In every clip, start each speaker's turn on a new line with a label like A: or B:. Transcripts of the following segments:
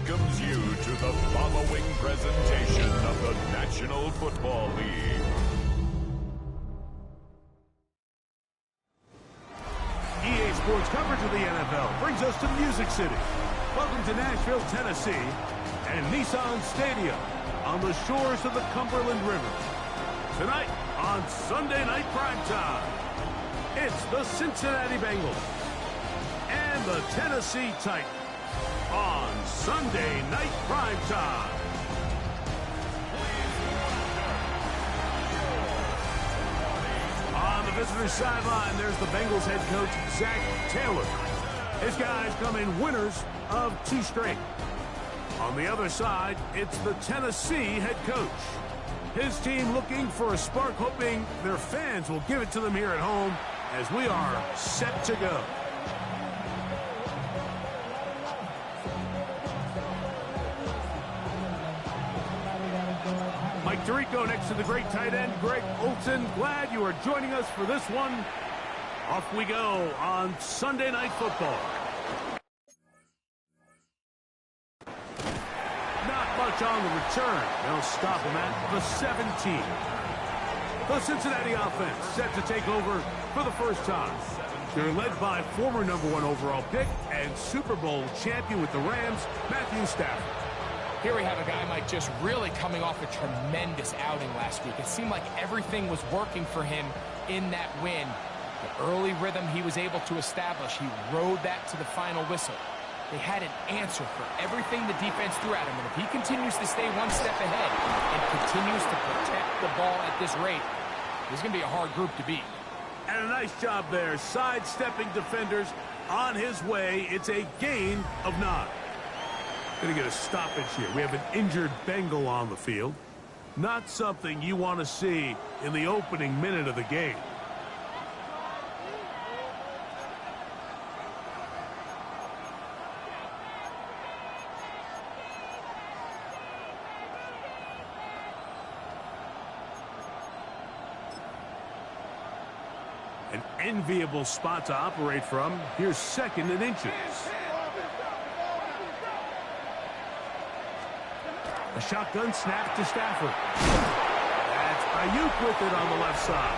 A: welcomes you to the following presentation of the National Football League.
B: EA Sports coverage of the NFL brings us to Music City. Welcome to Nashville, Tennessee, and Nissan Stadium on the shores of the Cumberland River. Tonight on Sunday Night Primetime, it's the Cincinnati Bengals and the Tennessee Titans on Sunday Night Primetime. On the visitor's sideline, there's the Bengals head coach, Zach Taylor. His guys come in winners of 2 straight. On the other side, it's the Tennessee head coach. His team looking for a spark, hoping their fans will give it to them here at home as we are set to go. Mike Tirico next to the great tight end, Greg Olsen. Glad you are joining us for this one. Off we go on Sunday Night Football. Not much on the return. They'll stop him at the 17. The Cincinnati offense set to take over for the first time. They're led by former #1 overall pick and Super Bowl champion with the Rams, Matthew Stafford.
C: Here we have a guy, Mike, just really coming off a tremendous outing last week. It seemed like everything was working for him in that win. The early rhythm he was able to establish, he rode that to the final whistle. They had an answer for everything the defense threw at him, and if he continues to stay one step ahead and continues to protect the ball at this rate, there's going to be a hard group to beat.
B: And a nice job there, sidestepping defenders on his way. It's a gain of 9. Going to get a stoppage here. We have an injured Bengal on the field. Not something you want to see in the opening minute of the game. An enviable spot to operate from. Here's 2nd and inches. A shotgun snap to Stafford. That's Ayuk with it on the left side.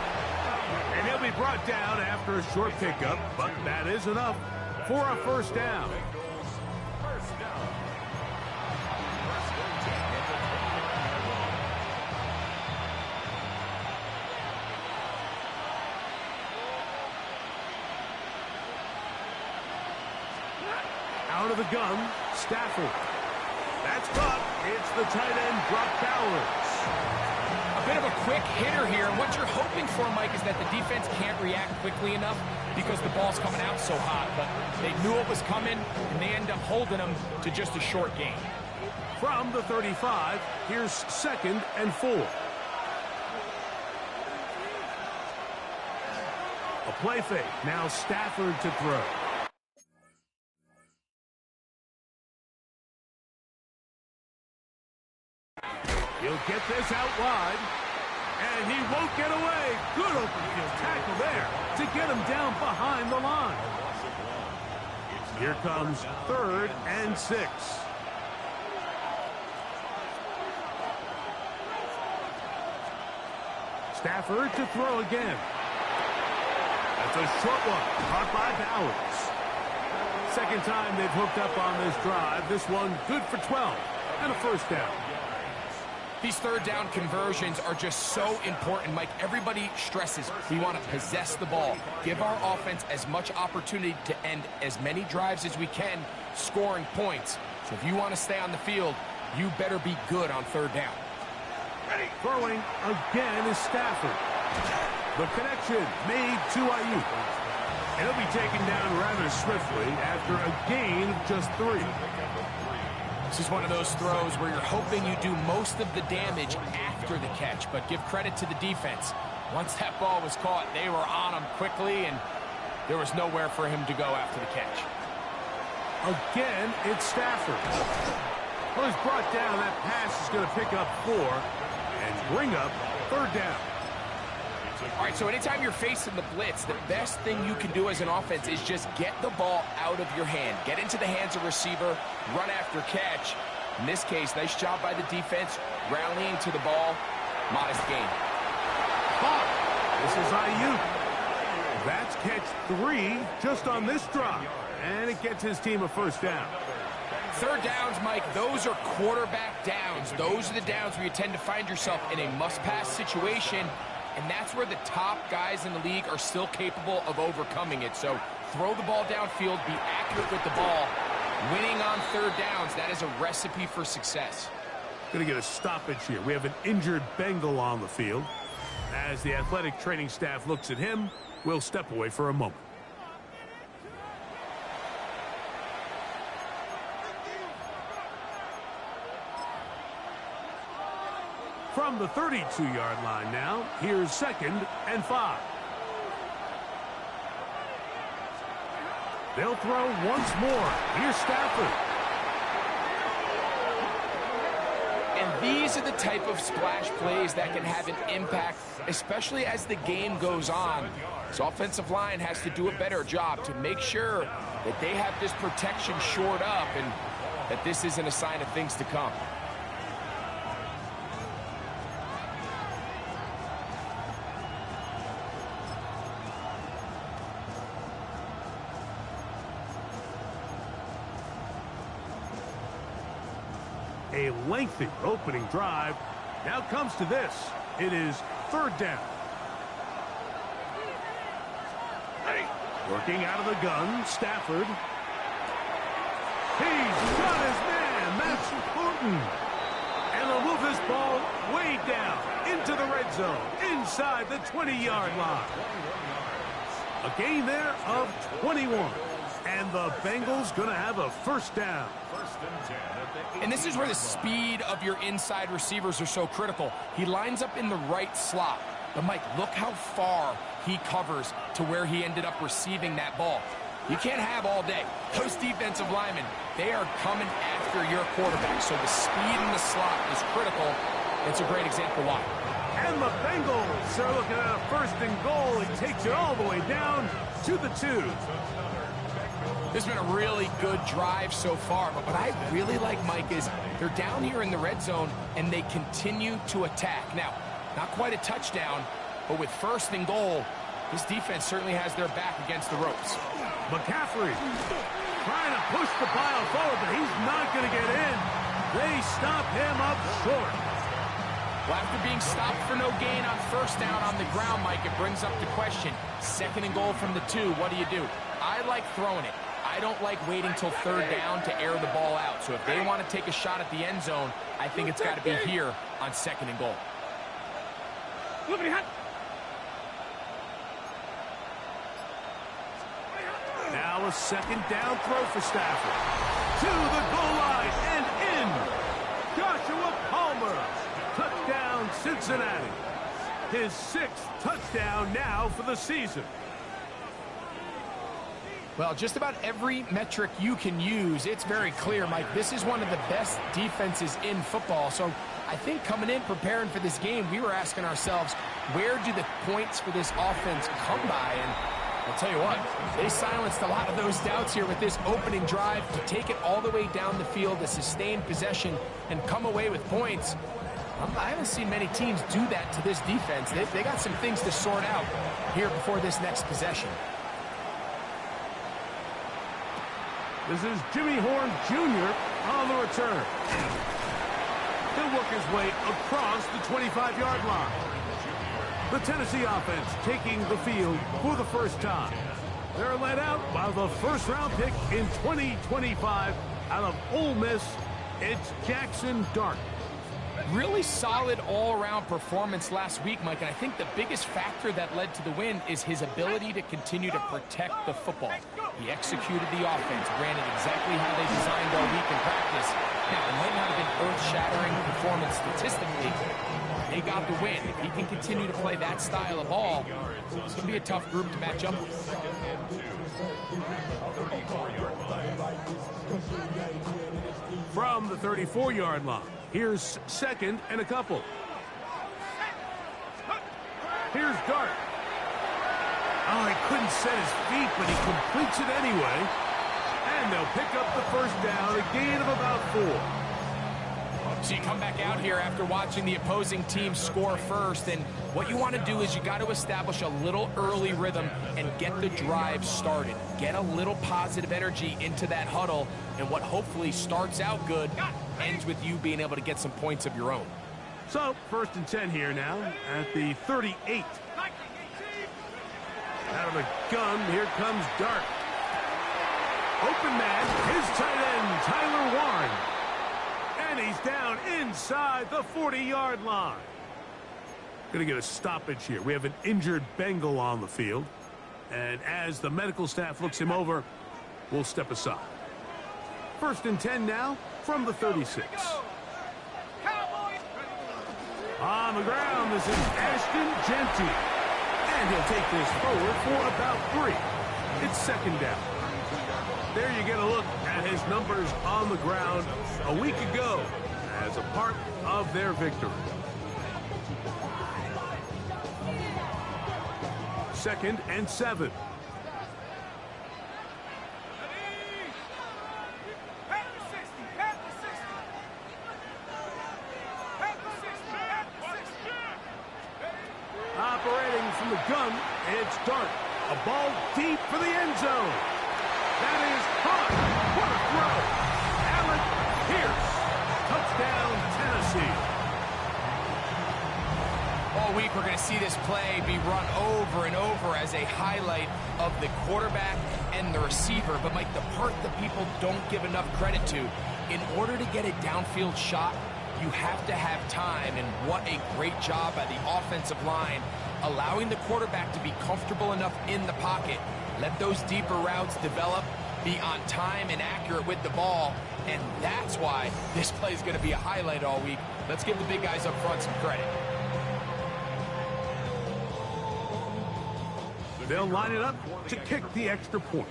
B: And he'll be brought down after a short pickup, but that is enough for a first down. Out of the gun, Stafford. That's caught. It's the tight end, Brock Bowers.
C: A bit of a quick hitter here, and what you're hoping for, Mike, is that the defense can't react quickly enough because the ball's coming out so hot. But they knew it was coming, and they end up holding them to just a short gain.
B: From the 35, here's 2nd and 4. A play fake. Now Stafford to throw. He'll get this out wide, and he won't get away. Good open field tackle there to get him down behind the line. Here comes 3rd and 6. Stafford to throw again. That's a short one, caught by Bowers. 2nd time they've hooked up on this drive. This one good for 12 and a first down.
C: These 3rd down conversions are just so important, Mike. Everybody stresses we want to possess the ball, give our offense as much opportunity to end as many drives as we can, scoring points. So if you want to stay on the field, you better be good on 3rd down.
B: Ready. Throwing again is Stafford. The connection made to Ayuk. And he'll be taken down rather swiftly after a gain of just 3.
C: This is one of those throws where you're hoping you do most of the damage after the catch, but give credit to the defense. Once that ball was caught, they were on him quickly, and there was nowhere for him to go after the catch.
B: Again, it's Stafford. Well, he's brought down. That pass is going to pick up 4 and bring up 3rd down.
C: All right, so anytime you're facing the blitz, the best thing you can do as an offense is just get the ball out of your hand. Get into the hands of receiver, run after catch. In this case, nice job by the defense, rallying to the ball. Modest gain.
B: Ball. This is IU. That's catch 3 just on this drive. And it gets his team a first down.
C: Third downs, Mike, those are quarterback downs. Those are the downs where you tend to find yourself in a must-pass situation, and that's where the top guys in the league are still capable of overcoming it. So throw the ball downfield, be accurate with the ball. Winning on third downs, that is a recipe for success.
B: Going to get a stoppage here. We have an injured Bengal on the field. As the athletic training staff looks at him, we'll step away for a moment. From the 32-yard line now, here's 2nd and 5. They'll throw once more. Here's Stafford.
C: And these are the type of splash plays that can have an impact, especially as the game goes on. This offensive line has to do a better job to make sure that they have this protection shored up and that this isn't a sign of things to come.
B: A lengthy opening drive. Now comes to this. It is 3rd down. Working out of the gun, Stafford. He's got his man. That's Putin. And they'll move this ball way down into the red zone, inside the 20-yard line. A gain there of 21. And the Bengals going to have a first down.
C: And this is where the speed of your inside receivers are so critical. He lines up in the right slot. But, Mike, look how far he covers to where he ended up receiving that ball. You can't have all day. Those defensive linemen, they are coming after your quarterback. So the speed in the slot is critical. It's a great example why.
B: And the Bengals are looking at a 1st and goal. He takes it all the way down to the 2.
C: This has been a really good drive so far, but what I really like, Mike, is they're down here in the red zone, and they continue to attack. Now, not quite a touchdown, but with 1st and goal, this defense certainly has their back against the ropes.
B: McCaffrey trying to push the pile forward, but he's not going to get in. They stop him up short.
C: Well, after being stopped for no gain on 1st down on the ground, Mike, it brings up the question. 2nd and goal from the 2, what do you do? I like throwing it. I don't like waiting till 3rd down to air the ball out. So if they want to take a shot at the end zone, I think it's got to be here on 2nd and goal.
B: Now a 2nd down throw for Stafford. To the goal line and in. Joshua Palmer. Touchdown, Cincinnati. His 6th touchdown now for the season.
C: Well, just about every metric you can use, it's very clear, Mike. This is one of the best defenses in football. So I think coming in, preparing for this game, we were asking ourselves, where do the points for this offense come by? And I'll tell you what, they silenced a lot of those doubts here with this opening drive to take it all the way down the field, to sustain possession, and come away with points. I haven't seen many teams do that to this defense. They got some things to sort out here before this next possession.
B: This is Jimmy Horn Jr. on the return. He'll work his way across the 25-yard line. The Tennessee offense taking the field for the first time. They're led out by the 1st-round pick in 2025 out of Ole Miss. It's Jackson Dart.
C: Really solid all-around performance last week, Mike, and I think the biggest factor that led to the win is his ability to continue to protect the football. He executed the offense, ran it exactly how they designed all week in practice. Now, it might not have been earth-shattering performance statistically. They got the win. If he can continue to play that style of ball, it's going to be a tough group to match up with.
B: From the 34-yard line, here's 2nd and a couple. Here's Dart. Oh, he couldn't set his feet, but he completes it anyway. And they'll pick up the first down, a gain of about 4.
C: So you come back out here after watching the opposing team score first, and what you want to do is you got to establish a little early rhythm and get the drive started. Get a little positive energy into that huddle, and what hopefully starts out good ends with you being able to get some points of your own.
B: So, 1st and 10 here now at the 38. Out of the gun, here comes Dart. Open man, his tight end, Tyler Warren. And he's down inside the 40-yard line. Going to get a stoppage here. We have an injured Bengal on the field. And as the medical staff looks him over, we'll step aside. 1st and 10 now from the 36. On the ground, this is Ashton Genty. And he'll take this forward for about 3. It's 2nd down. There you get a look at his numbers on the ground a week ago as a part of their victory. 2nd and 7. Operating from the gun, it's Dart. A ball deep for the end zone. That is caught. What a throw. Alec Pierce. Touchdown, Tennessee.
C: All week, we're going to see this play be run over and over as a highlight of the quarterback and the receiver. But, Mike, the part that people don't give enough credit to, in order to get a downfield shot, you have to have time. And what a great job by the offensive line, allowing the quarterback to be comfortable enough in the pocket. Let those deeper routes develop, be on time and accurate with the ball, and that's why this play is going to be a highlight all week. Let's give the big guys up front some credit.
B: They'll line it up to kick the extra point.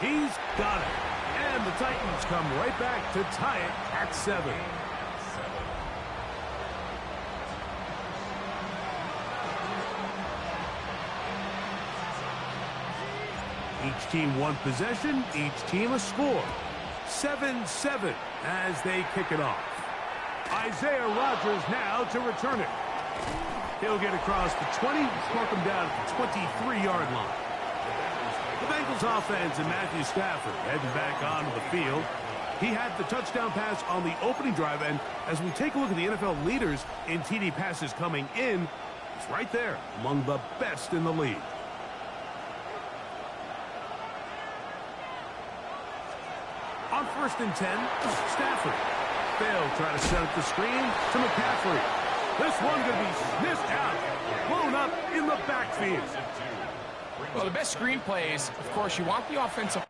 B: He's got it. And the Titans come right back to tie it at 7. Each team one possession, each team a score. 7-7 as they kick it off. Isaiah Rodgers now to return it. He'll get across the 20, mark him down at the 23-yard line. The Bengals offense and Matthew Stafford heading back onto the field. He had the touchdown pass on the opening drive, and as we take a look at the NFL leaders in TD passes coming in, he's right there among the best in the league. On 1st and 10, Stafford. They'll try to set up the screen to McCaffrey. This one going to be missed out, blown up in the backfield.
C: Well, the best screen plays, of course, you want the offensive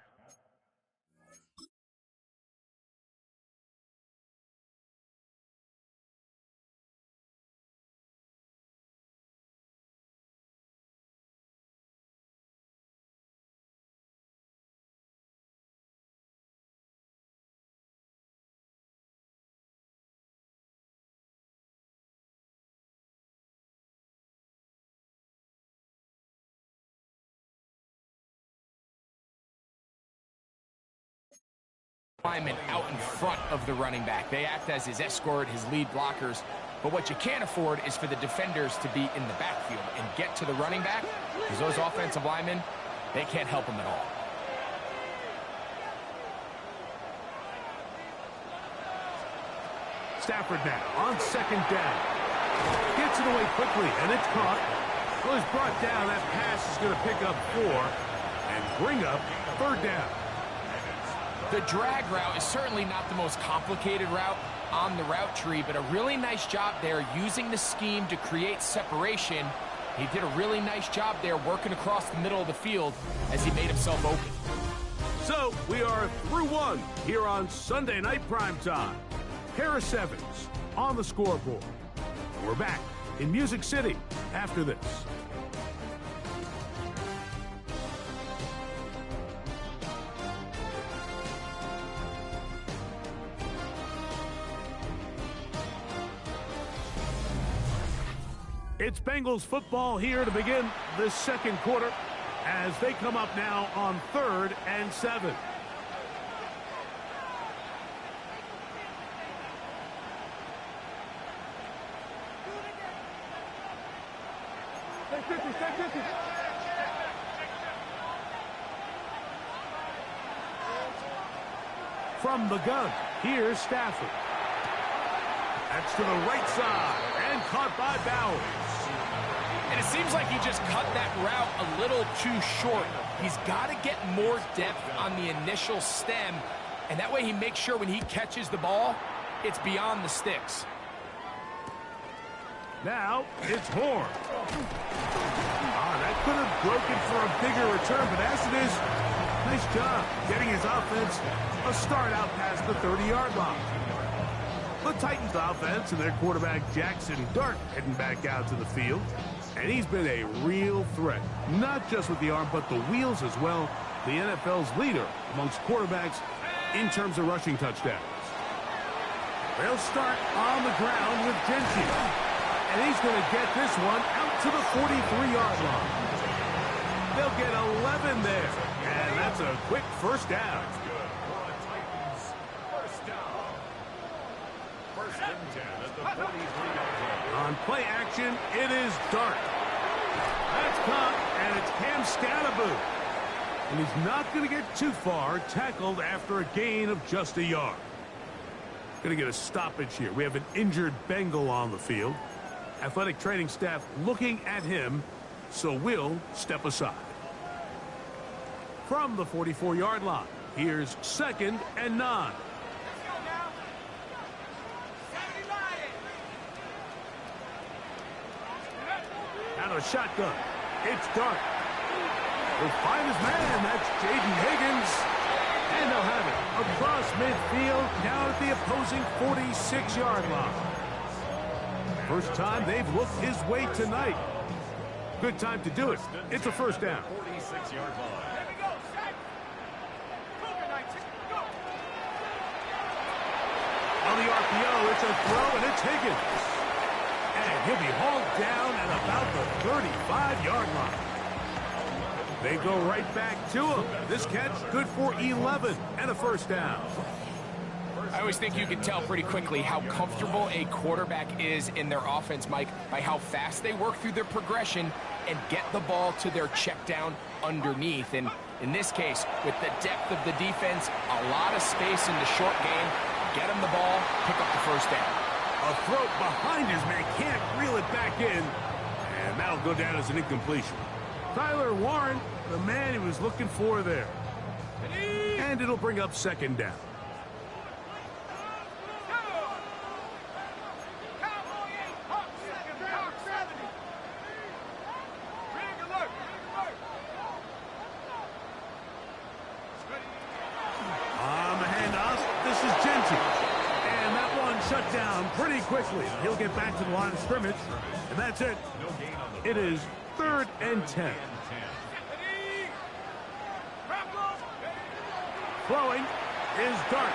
C: linemen out in front of the running back. They act as his escort, his lead blockers. But what you can't afford is for the defenders to be in the backfield and get to the running back, because those offensive linemen, they can't help him at all.
B: Stafford now on 2nd down. Gets it away quickly, and it's caught. Well, it's brought down. That pass is going to pick up 4 and bring up 3rd down.
C: The drag route is certainly not the most complicated route on the route tree, but a really nice job there using the scheme to create separation. He did a really nice job there working across the middle of the field as he made himself open.
B: So we are through 1 here on Sunday Night Primetime. Harris Evans on the scoreboard. We're back in Music City after this. It's Bengals football here to begin the second quarter as they come up now on 3rd and 7. From the gun, here's Stafford. That's to the right side and caught by Bowers.
C: And it seems like he just cut that route a little too short. He's got to get more depth on the initial stem, and that way he makes sure when he catches the ball, it's beyond the sticks.
B: Now, it's Horn. That could have broken for a bigger return, but as it is, nice job getting his offense a start out past the 30-yard line. The Titans offense and their quarterback Jackson Dart heading back out to the field. And he's been a real threat, not just with the arm, but the wheels as well. The NFL's leader amongst quarterbacks in terms of rushing touchdowns. They'll start on the ground with Genchi. And he's going to get this one out to the 43-yard line. They'll get 11 there. And that's a quick first down. On play action, it is Dart. That's caught, and it's Cam Scatterboot. And he's not going to get too far, tackled after a gain of just a yard. Going to get a stoppage here. We have an injured Bengal on the field. Athletic training staff looking at him, so we'll step aside. From the 44-yard line, here's 2nd and 9. Out of a shotgun, it's Dart. He'll find his man, that's Jaden Higgins. And they'll have it across midfield, down at the opposing 46-yard line. First time they've looked his way tonight. Good time to do it. It's a first down.
A: 46-yard line.
B: On the RPO, it's a throw, and it's Higgins. And he'll be hauled down at about the 35-yard line. They go right back to him. This catch good for 11 and a first down.
C: I always think you can tell pretty quickly how comfortable a quarterback is in their offense, Mike, by how fast they work through their progression and get the ball to their check down underneath. And in this case, with the depth of the defense, a lot of space in the short game, get him the ball, pick up the first down.
B: A throw behind his man, can't reel it back in, and that'll go down as an incompletion. Tyler Warren, the man he was looking for there. And it'll bring up 2nd down. On the handoff, this is Genchi. And that one shut down pretty quickly. He'll get back to the line of scrimmage, and that's it. It is 3rd and 10. Throwing is Dart.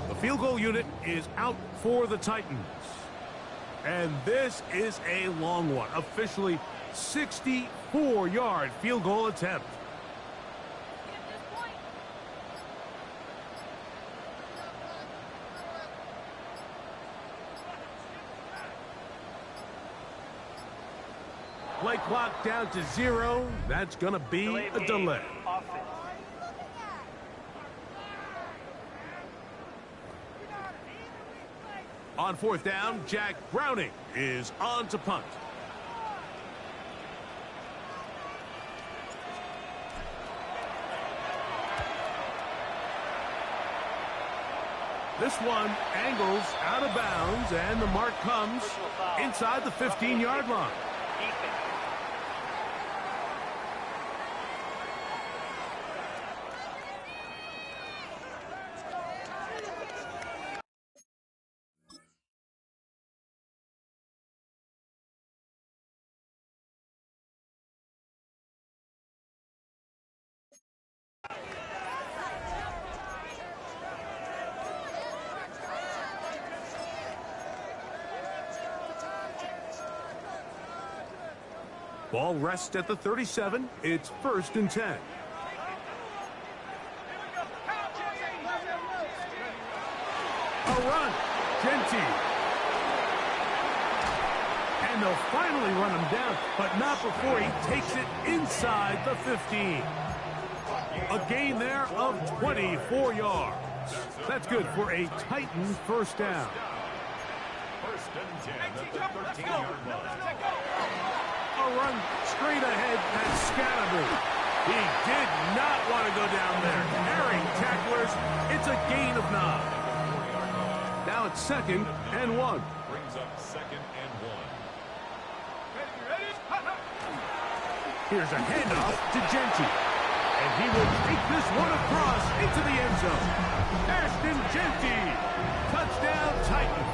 B: The field goal unit is out for the Titans. And this is a long one. Officially 64-yard field goal attempt. Play clock down to 0. That's going to be a delay. On 4th down, Jack Browning is on to punt. This one angles out of bounds, and the mark comes inside the 15-yard line. Ball rests at the 37. It's 1st and 10. A run. Genty. And they'll finally run him down, but not before he takes it inside the 15. A gain there of 24 yards. That's good for a Titan first down.
A: 1st and 10 at the 13-yard line.
B: A run straight ahead. That's Scatterby. He did not want to go down there. Carrying tacklers. It's a gain of 9. Now it's 2nd and 1.
A: Brings up 2nd and 1.
B: Here's a handoff to Genty. And he will take this one across into the end zone. Ashton Genty. Touchdown Titans.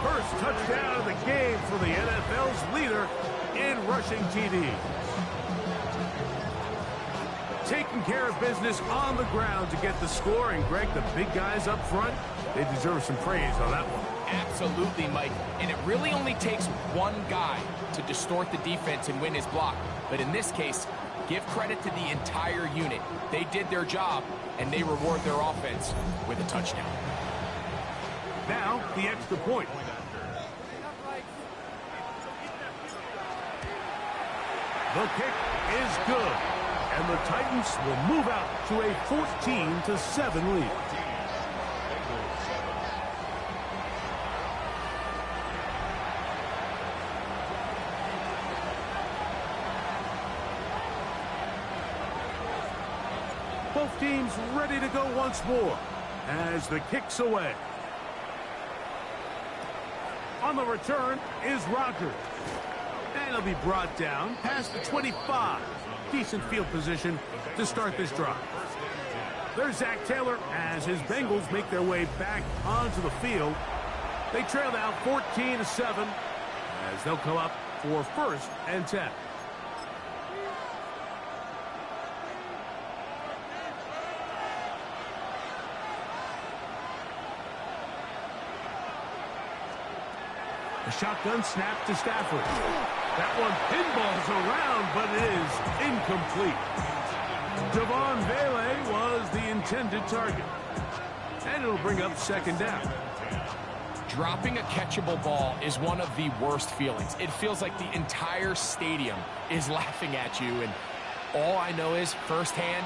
B: First touchdown of the game for the NFL's leader in rushing TD. Taking care of business on the ground to get the score. And Greg, the big guys up front, they deserve some praise on that one.
C: Absolutely, Mike. And it really only takes one guy to distort the defense and win his block. But in this case, give credit to the entire unit. They did their job, and they reward their offense with a touchdown.
B: Now, the extra point. The kick is good, and the Titans will move out to a 14-7 lead. Both teams ready to go once more as the kick's away. On the return is Rocker. And he'll be brought down past the 25. Decent field position to start this drive. There's Zach Taylor as his Bengals make their way back onto the field. They trail now 14-7 as they'll come up for 1st and 10. A shotgun snap to Stafford. That one pinballs around, but it is incomplete. Devon Vele was the intended target. And it'll bring up 2nd down.
C: Dropping a catchable ball is one of the worst feelings. It feels like the entire stadium is laughing at you, and all I know is firsthand,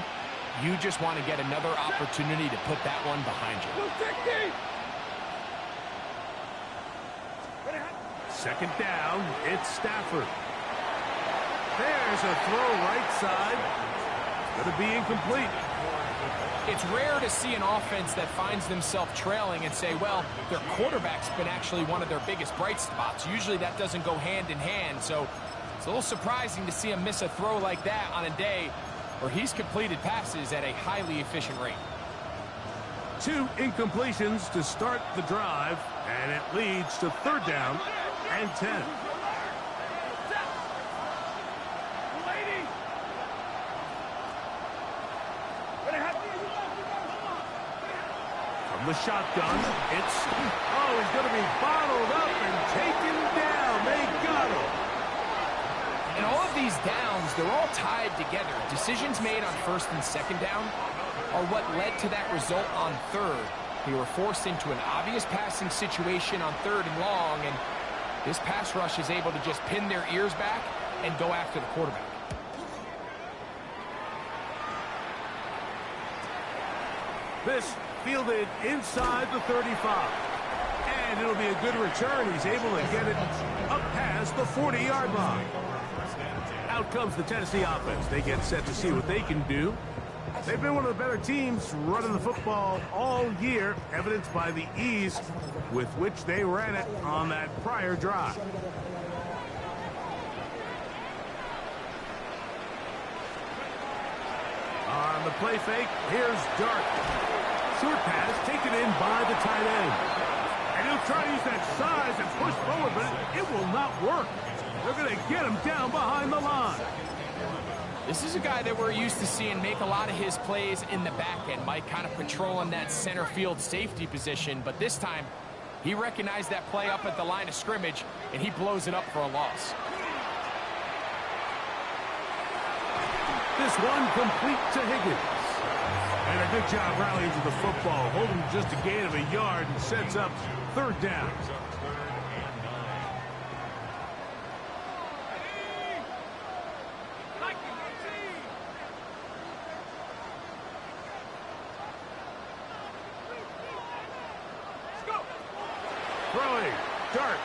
C: you just want to get another opportunity to put that one behind you.
B: 2nd down, it's Stafford. There's a throw right side. Going to be incomplete.
C: It's rare to see an offense that finds themselves trailing and say, well, their quarterback's been actually one of their biggest bright spots. Usually that doesn't go hand in hand, so it's a little surprising to see him miss a throw like that on a day where he's completed passes at a highly efficient rate.
B: 2 incompletions to start the drive, and it leads to 3rd down and 10. From the shotgun, it's... Oh, he's going to be bottled up and taken down. They got him.
C: And all of these downs, they're all tied together. Decisions made on 1st and 2nd down are what led to that result on 3rd. They were forced into an obvious passing situation on 3rd and long, and this pass rush is able to just pin their ears back and go after the quarterback.
B: This fielded inside the 35. And it'll be a good return. He's able to get it up past the 40-yard line. Out comes the Tennessee offense. They get set to see what they can do. They've been one of the better teams running the football all year, evidenced by the ease with which they ran it on that prior drive. On the play fake, here's Dart. Short pass taken in by the tight end. And he'll try to use that size and push forward, but it will not work. They're going to get him down behind the line.
C: This is a guy that we're used to seeing make a lot of his plays in the back end, Mike, kind of patrolling that center field safety position. But this time, he recognized that play up at the line of scrimmage, and he blows it up for a loss.
B: This one complete to Higgins. And a good job rallying to the football, holding just a gain of a yard and sets up third down. Throwing, dart.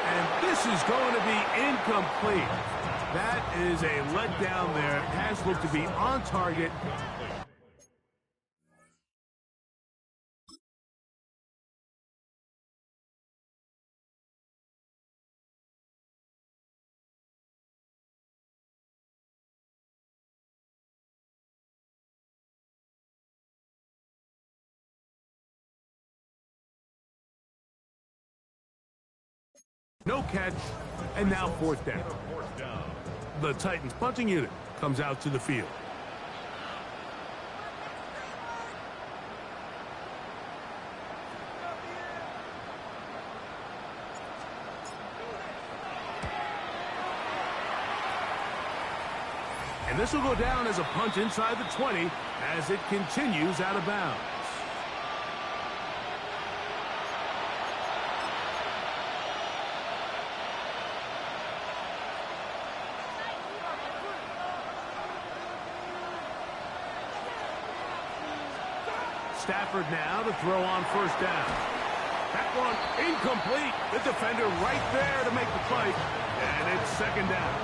B: And this is going to be incomplete. That is a letdown there. It has looked to be on target. No catch, and now fourth down. The Titans punting unit comes out to the field. And this will go down as a punt inside the 20 as it continues out of bounds. Stafford now to throw on first down. That one incomplete. The defender right there to make the play. And it's second down.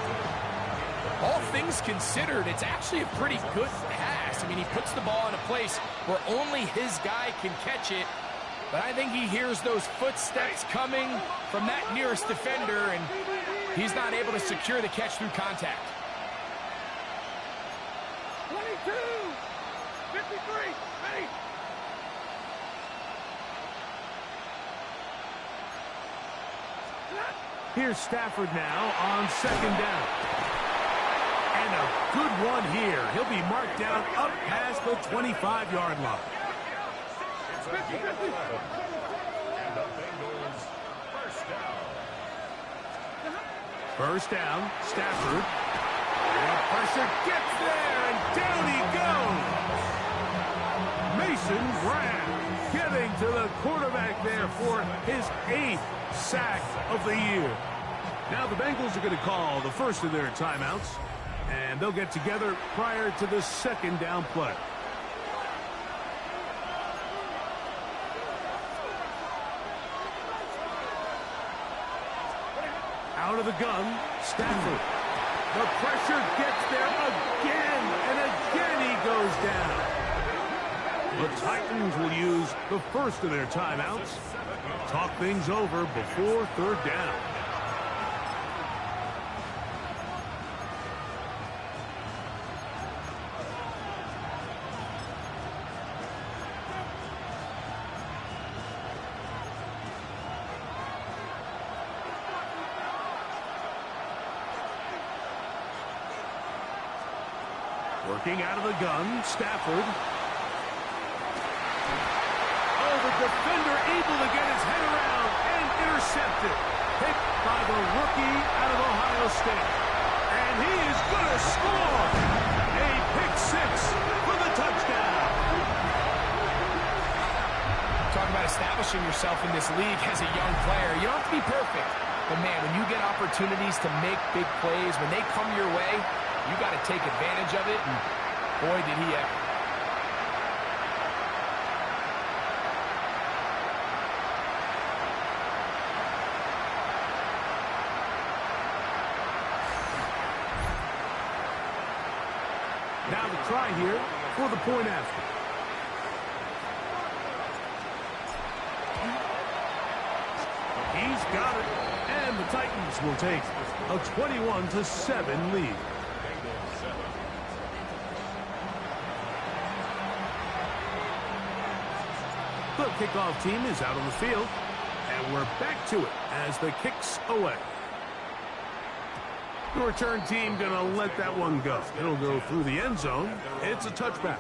C: All things considered, it's actually a pretty good pass. I mean, he puts the ball in a place where only his guy can catch it. But I think he hears those footsteps coming from that nearest defender, and he's not able to secure the catch through contact.
D: 22, 53, ready.
B: Here's Stafford now on second down. And a good one here. He'll be marked down up past the 25-yard line.
A: And the Bengals
B: First down, Stafford. The pressure gets there, and down he goes. Mason Graham getting to the quarterback there for his 8th sack of the year. Now the Bengals are going to call the first of their timeouts, and they'll get together prior to the second down play. Out of the gun, Stafford. The pressure gets there again, and again he goes down. The Titans will use the first of their timeouts. Talk things over before third down. Working out of the gun, Stafford. Oh, the defender able to get his head around and intercepted. Picked by the rookie out of Ohio State. And he is going to score. A pick six for the touchdown.
C: Talk about establishing yourself in this league as a young player. You don't have to be perfect. But, man, when you get opportunities to make big plays, when they come your way, you got to take advantage of it, and boy, did he ever.
B: Now the try here for the point after. He's got it, and the Titans will take a 21-7 lead. The kickoff team is out on the field, and we're back to it as the kick's away. The return team going to let that one go. It'll go through the end zone. It's a touchback.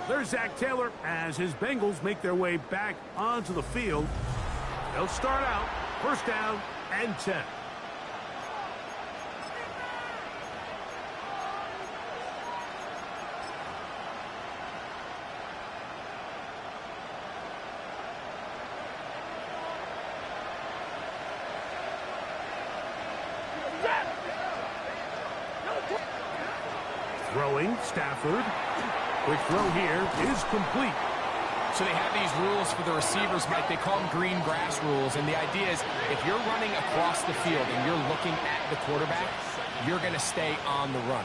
B: There's Zach Taylor as his Bengals make their way back onto the field. They'll start out first down and 10. Throwing, Stafford. Quick throw here is complete.
C: So they have these rules for the receivers, Mike. They call them green grass rules. And the idea is if you're running across the field and you're looking at the quarterback, you're going to stay on the run.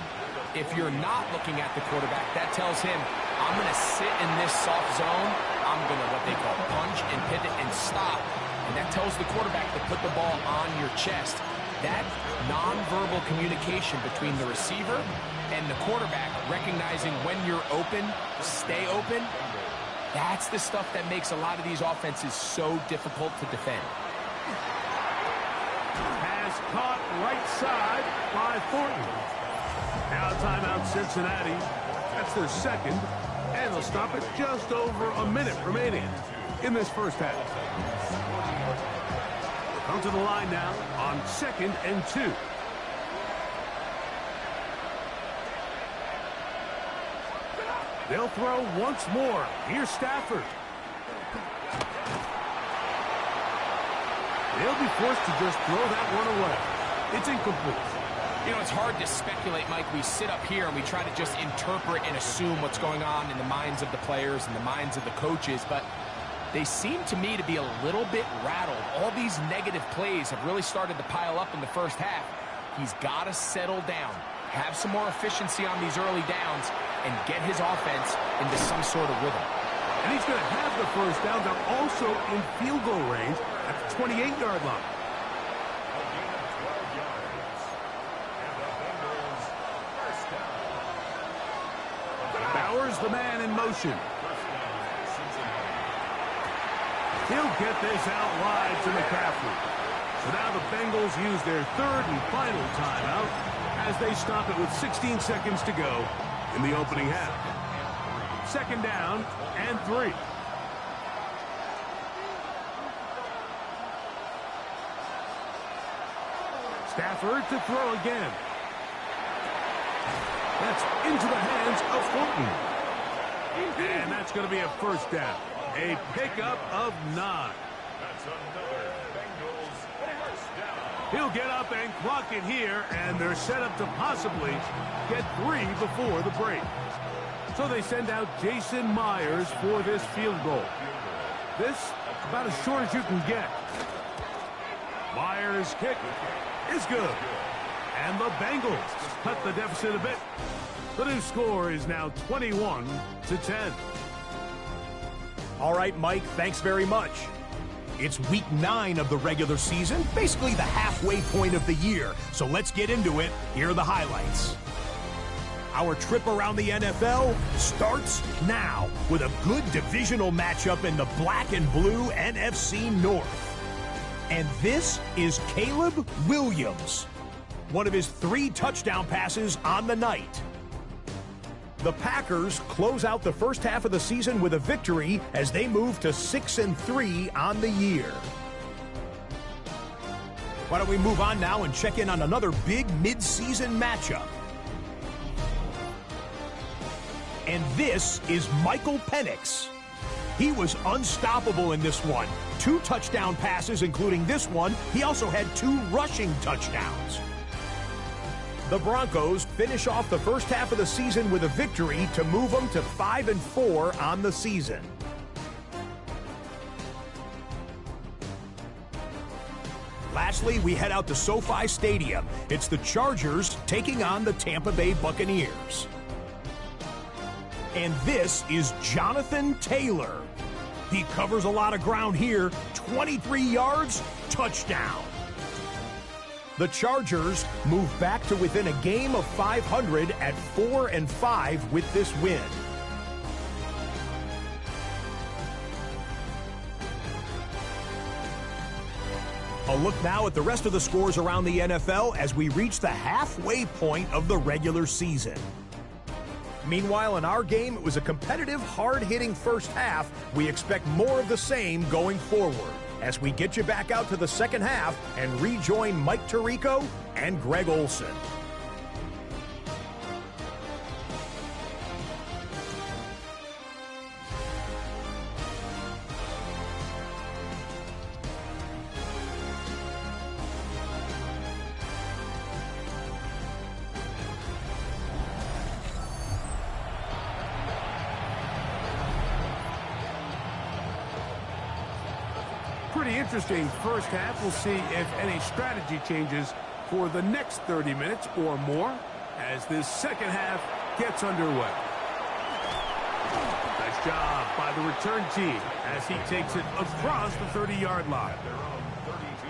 C: If you're not looking at the quarterback, that tells him, I'm going to sit in this soft zone. I'm going to what they call punch and pivot and stop. And that tells the quarterback to put the ball on your chest. That nonverbal communication between the receiver and the quarterback, recognizing when you're open, stay open, that's the stuff that makes a lot of these offenses so difficult to defend.
B: Pass caught right side by Thornton. Now timeout Cincinnati. That's their second. And they'll stop it just over a minute remaining in this first half. Come to the line now on 2nd and 2. They'll throw once more. Here's Stafford. They'll be forced to just throw that one away. It's incomplete.
C: You know, it's hard to speculate, Mike. We sit up here and we try to just interpret and assume what's going on in the minds of the players and the minds of the coaches, but they seem to me to be a little bit rattled. All these negative plays have really started to pile up in the first half. He's got to settle down, have some more efficiency on these early downs, and get his offense into some sort of rhythm.
B: And he's going to have the first down. They're also in field goal range at the 28-yard line. Bowers, the man in motion. He'll get this out wide to McCaffrey. So now the Bengals use their third and final timeout as they stop it with 16 seconds to go in the opening half. 2nd down and 3. Stafford to throw again. That's into the hands of Thornton. And that's going to be a first down. A pickup of 9.
A: That's another Bengals first down.
B: He'll get up and clock it here, and they're set up to possibly get 3 before the break. So they send out Jason Myers for this field goal. This about as short as you can get. Myers' kick is good. And the Bengals cut the deficit a bit. The new score is now 21-10.
E: All right, Mike, thanks very much. It's week 9 of the regular season, basically the halfway point of the year. So let's get into it. Here are the highlights. Our trip around the NFL starts now with a good divisional matchup in the black and blue NFC North. And this is Caleb Williams, one of his 3 touchdown passes on the night. The Packers close out the first half of the season with a victory as they move to 6-3 on the year. Why don't we move on now and check in on another big mid-season matchup. And this is Michael Penix. He was unstoppable in this one. 2 touchdown passes, including this one. He also had 2 rushing touchdowns. The Broncos finish off the first half of the season with a victory to move them to 5-4 on the season. Lastly, we head out to SoFi Stadium. It's the Chargers taking on the Tampa Bay Buccaneers. And this is Jonathan Taylor. He covers a lot of ground here. 23 yards, touchdown. The Chargers move back to within a game of 500 at 4-5 with this win. A look now at the rest of the scores around the NFL as we reach the halfway point of the regular season. Meanwhile, in our game, it was a competitive, hard-hitting first half. We expect more of the same going forward as we get you back out to the second half and rejoin Mike Tirico and Greg Olson.
B: pretty interesting first half. We'll see if any strategy changes for the next 30 minutes or more as this second half gets underway. Nice job by the return team as he takes it across the 30-yard line.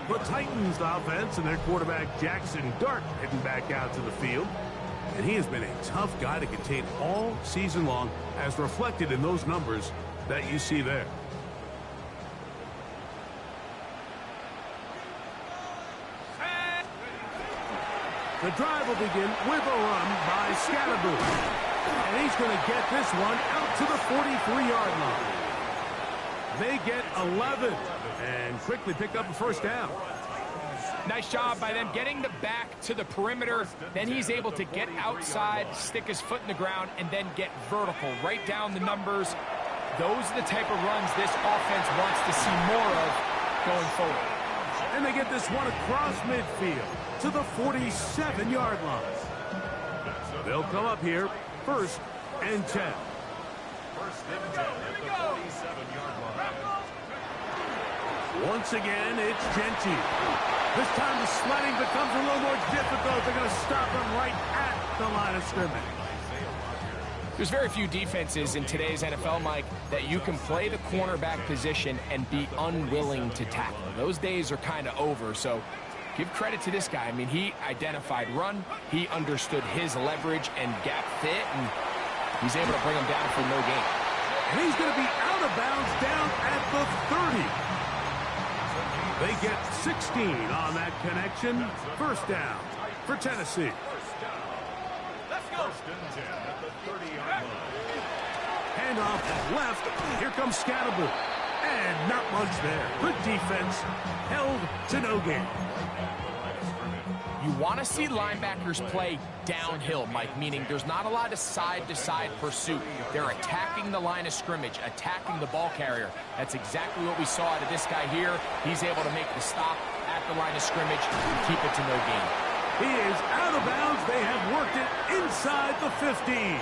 B: The Titans offense and their quarterback Jackson Dart heading back out to the field. And he has been a tough guy to contain all season long, as reflected in those numbers that you see there. The drive will begin with a run by Scatterboot. And he's going to get this one out to the 43-yard line. They get 11 and quickly pick up a first down.
C: Nice job by them getting the back to the perimeter. Then he's able to get outside, stick his foot in the ground, and then get vertical. Right down the numbers. Those are the type of runs this offense wants to see more of going forward.
B: And they get this one across midfield to the 47-yard line. They'll come up here, 1st and 10.
A: 1st and 10 at the 47-yard line.
B: Once again, it's Genty. This time the sledding becomes a little more difficult. They're going to stop him right at the line of scrimmage.
C: There's very few defenses in today's NFL, Mike, that you can play the cornerback position and be unwilling to tackle. Those days are kind of over, so give credit to this guy. I mean, he identified run, he understood his leverage and gap fit, and he's able to bring him down for no gain.
B: And he's going to be out of bounds down at the 30. They get 16 on that connection. First down for Tennessee.
A: Let's go. 1st and 10 at the 30-yard line.
B: Handoff left. Here comes Scatterboot. And not much there. Good defense. Held to no gain.
C: You want to see linebackers play downhill, Mike, meaning there's not a lot of side-to-side pursuit. They're attacking the line of scrimmage, attacking the ball carrier. That's exactly what we saw out of this guy here. He's able to make the stop at the line of scrimmage and keep it to no gain.
B: He is out of bounds. They have worked it inside the 15.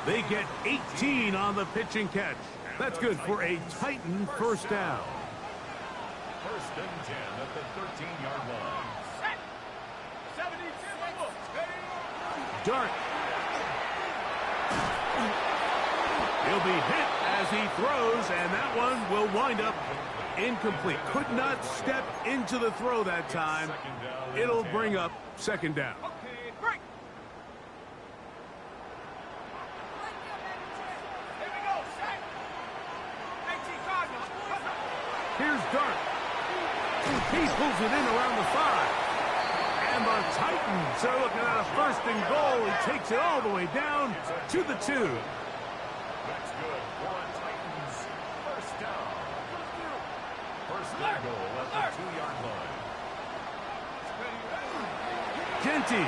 B: They get 18 on the pitch and catch. That's good for a Titan first down.
A: 1st and 10 at the 13-yard line.
B: Dart. He'll be hit as he throws, and that one will wind up incomplete. Could not step into the throw that time. It'll bring up 2nd down.
D: Okay, break. Here we go, set. 18 Cardinals.
B: Here's Dart. He pulls it in around the 5. And the Titans are looking at a 1st and goal. He takes it all the way down to the 2.
A: That's good for a Titans first down. 1st and goal at the 2-yard line.
B: Genty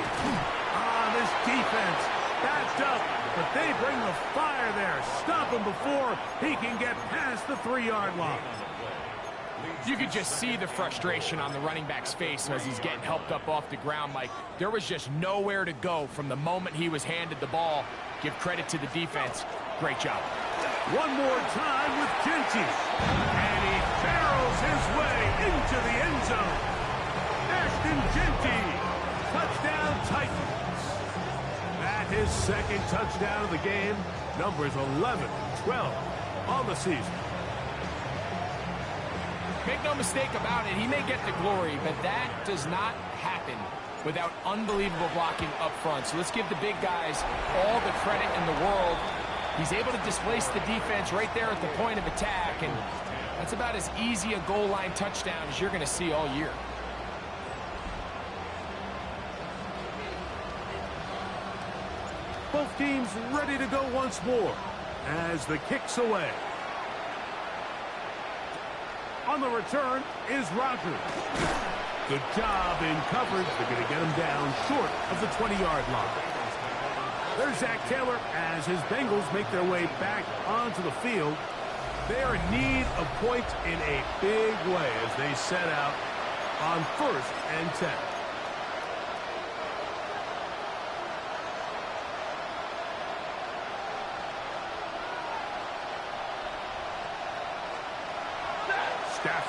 B: on this defense. Backed up, but they bring the fire there. Stop him before he can get past the 3-yard line.
C: You could just see the frustration on the running back's face as he's getting helped up off the ground, Mike. There was just nowhere to go from the moment he was handed the ball. Give credit to the defense. Great job.
B: One more time with Genty. And he barrels his way into the end zone. Ashton Genty. Touchdown Titans. At his 2nd touchdown of the game. Numbers 11, 12 on the season.
C: Make no mistake about it, he may get the glory, but that does not happen without unbelievable blocking up front. So let's give the big guys all the credit in the world. He's able to displace the defense right there at the point of attack, and that's about as easy a goal line touchdown as you're going to see all year.
B: Both teams ready to go once more as the kick's away. On the return is Rogers. Good job in coverage. They're going to get him down short of the 20-yard line. There's Zach Taylor as his Bengals make their way back onto the field. They are in need of points in a big way as they set out on 1st and 10.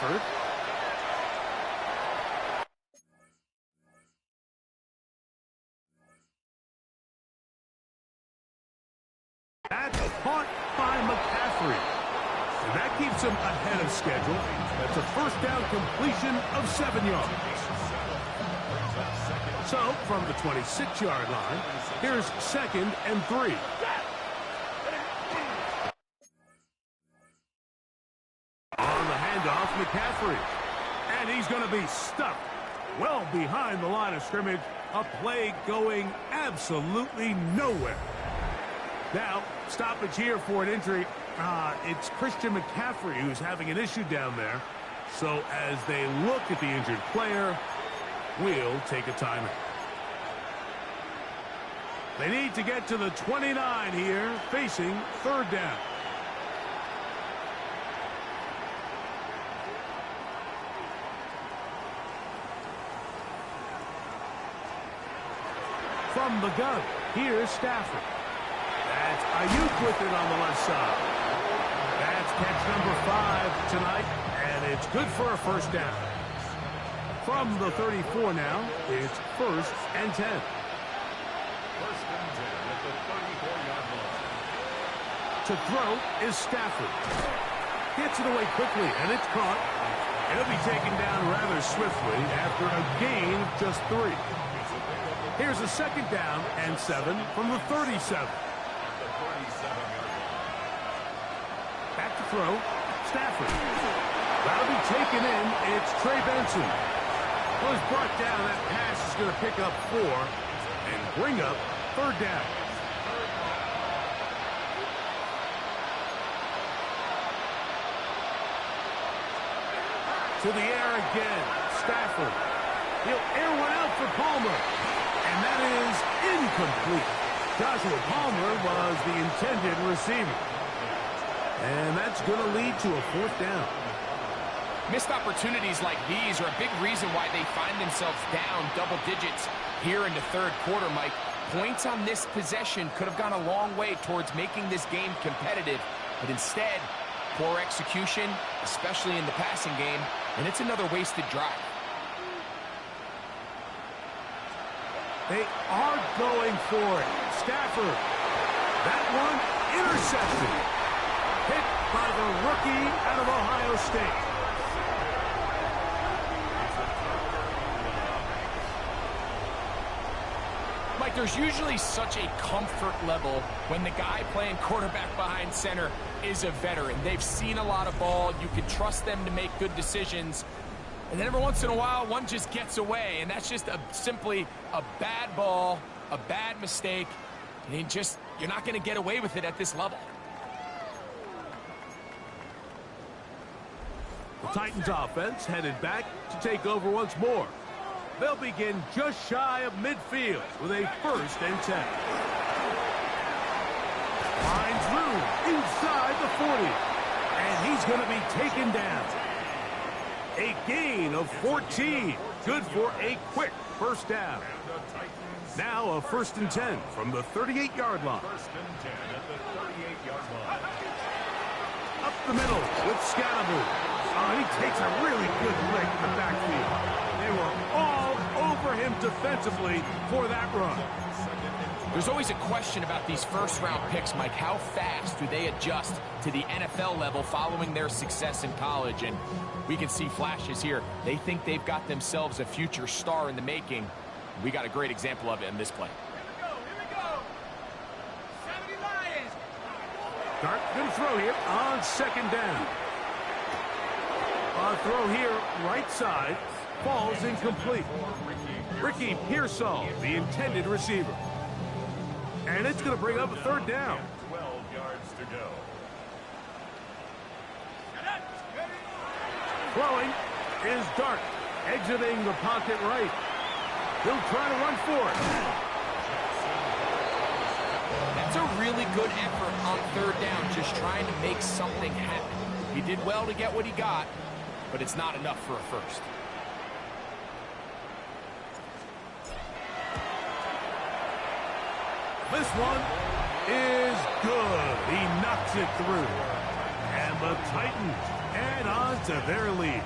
B: Stafford. That's caught by McCaffrey. And that keeps him ahead of schedule. That's a first down completion of 7 yards. So, from the 26-yard line, here's 2nd and 3. On the handoff, McCaffrey. And he's going to be stuck well behind the line of scrimmage. A play going absolutely nowhere. Now, stoppage here for an injury. It's Christian McCaffrey who's having an issue down there. So as they look at the injured player, we'll take a timeout. They need to get to the 29 here, facing 3rd down. From the gun, here's Stafford. That's Ayuk with it on the left side. That's catch number 5 tonight, and it's good for a first down. From the 34 now, it's 1st and 10.
A: 1st and 10 at the 34-yard line.
B: To throw is Stafford. Gets it away quickly, and it's caught. It'll be taken down rather swiftly after a gain of just 3. Here's a 2nd down and 7 from the 37. Back to throw, Stafford. That'll be taken in. It's Trey Benson. Was brought down. That pass is going to pick up 4 and bring up 3rd down. To the air again. Stafford. He'll air one out for Palmer. And that is incomplete. Joshua Palmer was the intended receiver. And that's going to lead to a 4th down.
C: Missed opportunities like these are a big reason why they find themselves down double digits here in the 3rd quarter, Mike. Points on this possession could have gone a long way towards making this game competitive, but instead, poor execution, especially in the passing game, and it's another wasted drive.
B: They are going for it. Stafford. That one intercepted. Hit by the rookie out of Ohio State.
C: Mike, there's usually such a comfort level when the guy playing quarterback behind center is a veteran. They've seen a lot of ball. You can trust them to make good decisions. And then every once in a while, one just gets away. And that's just simply a bad ball, a bad mistake. And you're not going to get away with it at this level.
B: The Titans offense headed back to take over once more. They'll begin just shy of midfield with a 1st and 10. Finds room inside the 40. And he's going to be taken down. A gain of 14. Good for a quick 1st down. Now a 1st and 10 from the 38-yard line.
A: 1st and 10 at the 38-yard line.
B: Up the middle with Scatterbo. Oh, he takes a really good lick in the backfield. They were all over him defensively for that run.
C: There's always a question about these first-round picks, Mike. How fast do they adjust to the NFL level following their success in college? And we can see flashes here. They think they've got themselves a future star in the making. We got a great example of it in this play.
D: Here we go. 70 Lions.
B: Dart going to throw here on 2nd down. A throw here, right side, falls incomplete. Ricky Pearsall, the intended receiver. And it's going to bring up a 3rd down.
A: 12 yards to go.
B: Throwing is Dart, exiting the pocket right. He'll try to run for it.
C: That's a really good effort on 3rd down, just trying to make something happen. He did well to get what he got, but it's not enough for a 1st.
B: This one is good. He knocks it through. And the Titans add on to their lead.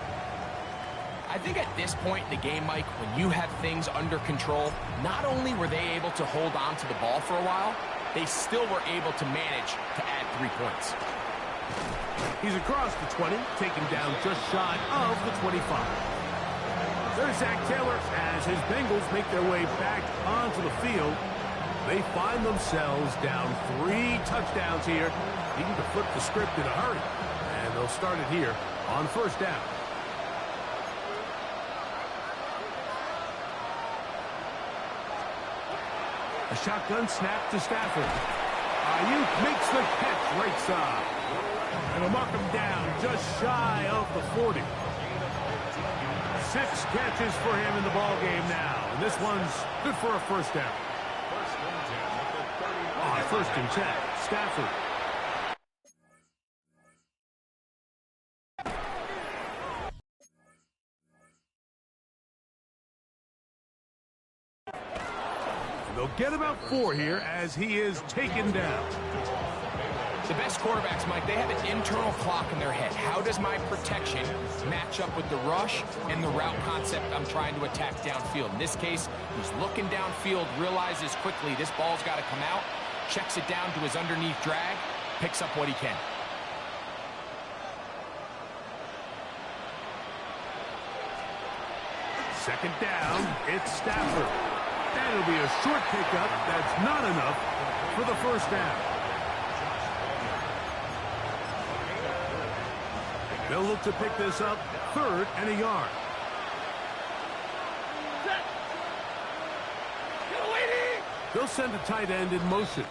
C: I think at this point in the game, Mike, when you have things under control, not only were they able to hold on to the ball for a while, they still were able to manage to add 3 points.
B: He's across the 20, taken down just shy of the 25. There's Zach Taylor as his Bengals make their way back onto the field. They find themselves down 3 touchdowns here, needing to flip the script in a hurry. And they'll start it here on first down. A shotgun snap to Stafford. Ayuk makes the catch right side. And they'll mark him down just shy of the 40. 6 catches for him in the ball game now. And this one's good for a first down. On first and 10, Stafford. They'll get about 4 here as he is taken down.
C: The best quarterbacks, Mike, they have an internal clock in their head. How does my protection match up with the rush and the route concept I'm trying to attack downfield? In this case, he's looking downfield, realizes quickly this ball's got to come out, checks it down to his underneath drag, picks up what he can.
B: Second down, it's Stafford. That'll be a short pickup. That's not enough for the first down. They'll look to pick this up, 3rd and a yard. They'll send a tight end in motion.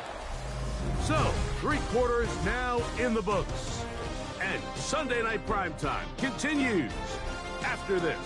B: So, 3 quarters now in the books. And Sunday Night Primetime continues after this.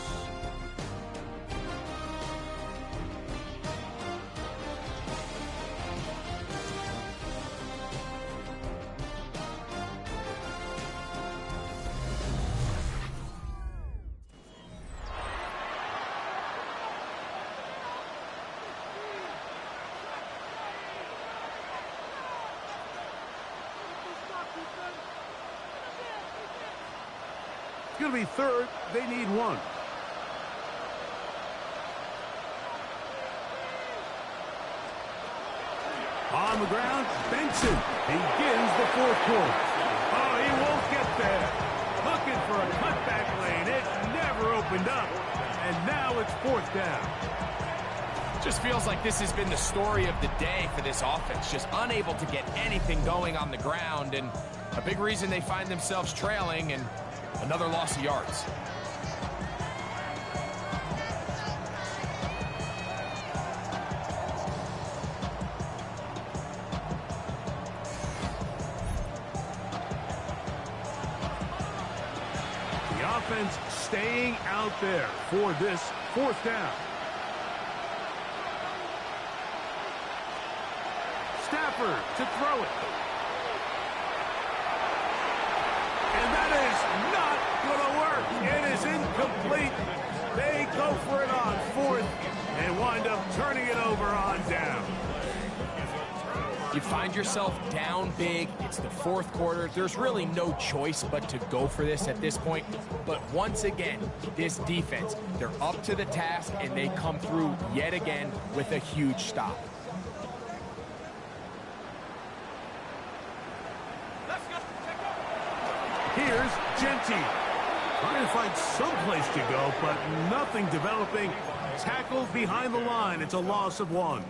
B: It's going to be 3rd. They need 1. On the ground, Benson begins the 4th quarter. Oh, he won't get there. Looking for a cutback lane. It never opened up. And now it's 4th down.
C: Just feels like this has been the story of the day for this offense. Just unable to get anything going on the ground. And a big reason they find themselves trailing and another loss of yards.
B: The offense staying out there for this 4th down. Stafford to throw it. And that is not going to work. It is incomplete. They go for it on 4th and wind up turning it over on down.
C: You find yourself down big. It's the 4th quarter. There's really no choice but to go for this at this point. But once again, this defense, they're up to the task, and they come through yet again with a huge stop.
B: Here's Genty. Trying to find some place to go, but nothing developing. Tackled behind the line. It's a loss of 1.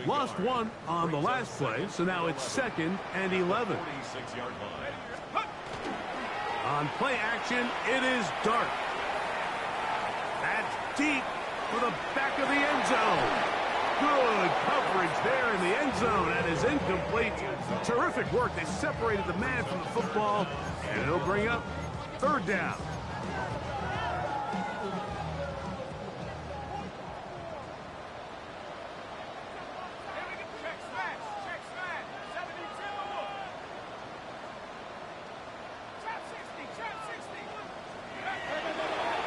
B: Lost 1 on the last play, so now it's 2nd and 11. On play action, it is Dart. That's deep for the back of the end zone. Good coverage there in the end zone. That is incomplete. Terrific work. They separated the man from the football, and it'll bring up 3rd down.